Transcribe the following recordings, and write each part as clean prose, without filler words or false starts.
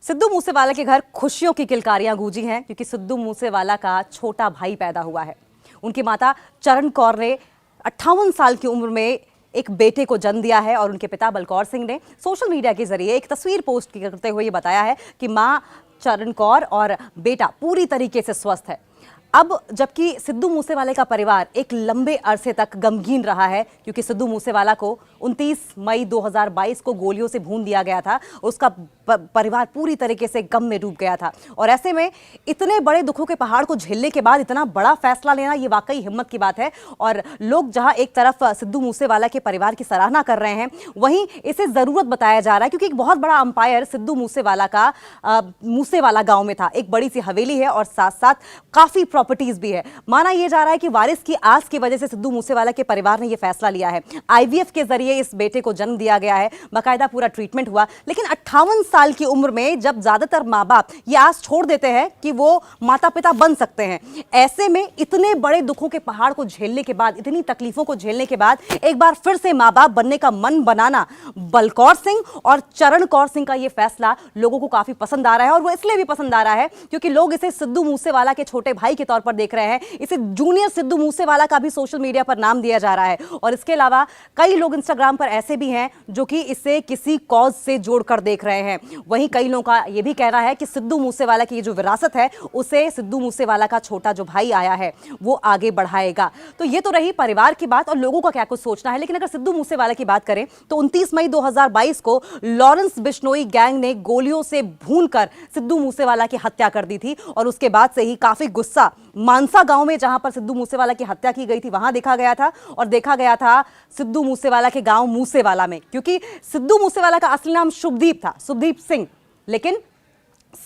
सिद्धू मूसेवाला के घर खुशियों की किलकारियां गूंजी हैं क्योंकि सिद्धू मूसेवाला का छोटा भाई पैदा हुआ है। उनकी माता चरण कौर ने 58 साल की उम्र में एक बेटे को जन्म दिया है और उनके पिता बलकौर सिंह ने सोशल मीडिया के जरिए एक तस्वीर पोस्ट करते हुए ये बताया है कि मां चरण कौर और बेटा पूरी तरीके से स्वस्थ है। अब जबकि सिद्धू मूसेवाले का परिवार एक लंबे अरसे तक गमगीन रहा है क्योंकि सिद्धू मूसेवाला को 29 मई 2022 को गोलियों से भून दिया गया था। उसका परिवार पूरी तरीके से गम में डूब गया था और ऐसे में इतने बड़े दुखों के पहाड़ को झेलने के बाद इतना बड़ा फैसला लेना ये वाकई हिम्मत की बात है। और लोग जहां एक तरफ सिद्धू मूसेवाला के परिवार की सराहना कर रहे हैं, वहीं इसे जरूरत बताया जा रहा है क्योंकि एक बहुत बड़ा अंपायर सिद्धू मूसेवाला का मूसेवाला गांव में था। एक बड़ी सी हवेली है और साथ साथ काफी प्रॉपर्टीज भी है। माना यह जा रहा है कि वारिस की आस की वजह से सिद्धू मूसेवाला के परिवार ने यह फैसला लिया है। आईवीएफ के जरिए इस बेटे को जन्म दिया गया है, बाकायदा पूरा ट्रीटमेंट हुआ। लेकिन 58 साल की उम्र में जब ज्यादातर माँ बाप ये आस छोड़ देते हैं कि वो माता पिता बन सकते हैं, ऐसे में इतने बड़े दुखों के पहाड़ को झेलने के बाद, इतनी तकलीफों को झेलने के बाद एक बार फिर से माँ बाप बनने का मन बनाना बलकौर सिंह और चरण कौर सिंह का यह फैसला लोगों को काफी पसंद आ रहा है। और वो इसलिए भी पसंद आ रहा है क्योंकि लोग इसे सिद्धू मूसेवाला के छोटे भाई के तौर पर देख रहे हैं। इसे जूनियर सिद्धू मूसेवाला का भी सोशल मीडिया पर नाम दिया जा रहा है। और इसके अलावा कई लोग इंस्टाग्राम पर ऐसे भी हैं जो कि इसे किसी कॉज से जोड़कर देख रहे हैं। वहीं कई लोगों का यह भी कहना है कि सिद्धू मूसेवाला की जो विरासत है उसे सिद्धू मूसेवाला का छोटा जो भाई आया है वो आगे बढ़ाएगा। तो ये तो रही परिवार की बात और लोगों का क्या कुछ सोचना है। लेकिन अगर सिद्धू मूसेवाला की बात करें तो 29 मई 2022 को लॉरेंस बिश्नोई गैंग ने गोलियों से भूनकर सिद्धू मूसेवाला की हत्या कर दी थी। और उसके बाद से ही काफी गुस्सा मानसा गांव में, जहां पर सिद्धू मूसेवाला की हत्या की गई थी, वहां देखा गया था। और देखा गया था सिद्धू मूसेवाला के गांव मूसेवाला में, क्योंकि सिद्धू मूसेवाला का असली नाम शुभदीप था, शुभदीप सिंह। लेकिन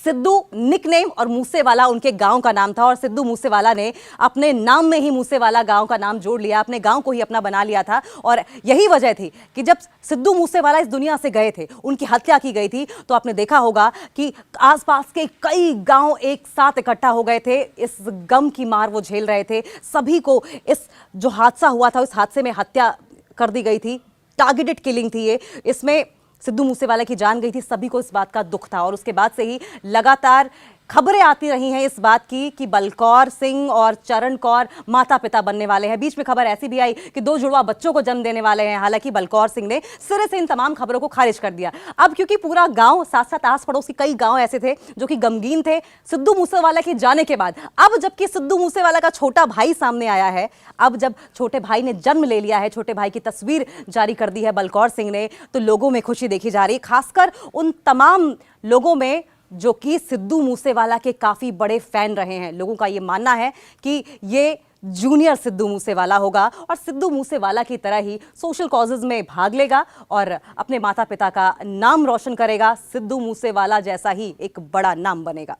सिद्धू निकनेम और मूसेवाला उनके गांव का नाम था और सिद्धू मूसेवाला ने अपने नाम में ही मूसेवाला गांव का नाम जोड़ लिया, अपने गांव को ही अपना बना लिया था। और यही वजह थी कि जब सिद्धू मूसेवाला इस दुनिया से गए थे, उनकी हत्या की गई थी, तो आपने देखा होगा कि आसपास के कई गांव एक साथ इकट्ठा हो गए थे। इस गम की मार वो झेल रहे थे। सभी को इस जो हादसा हुआ था उस हादसे में हत्या कर दी गई थी, टारगेटेड किलिंग थी ये। इसमें सिद्धू मूसेवाला की जान गई थी, सभी को इस बात का दुख था। और उसके बाद से ही लगातार खबरें आती रही हैं इस बात की कि बलकौर सिंह और चरण कौर माता पिता बनने वाले हैं। बीच में खबर ऐसी भी आई कि 2 जुड़वा बच्चों को जन्म देने वाले हैं। हालांकि बलकौर सिंह ने सिरे से इन तमाम खबरों को खारिज कर दिया। अब क्योंकि पूरा गांव, साथ साथ आस पड़ोस के कई गांव ऐसे थे जो कि गमगीन थे सिद्धू मूसेवाला के जाने के बाद, अब जबकि सिद्धू मूसेवाला का छोटा भाई सामने आया है, अब जब छोटे भाई ने जन्म ले लिया है, छोटे भाई की तस्वीर जारी कर दी है बलकौर सिंह ने, तो लोगों में खुशी देखी जा रही है। खासकर उन तमाम लोगों में जो कि सिद्धू मूसेवाला के काफी बड़े फैन रहे हैं। लोगों का यह मानना है कि ये जूनियर सिद्धू मूसेवाला होगा और सिद्धू मूसेवाला की तरह ही सोशल कॉजेज में भाग लेगा और अपने माता पिता का नाम रोशन करेगा। सिद्धू मूसेवाला जैसा ही एक बड़ा नाम बनेगा।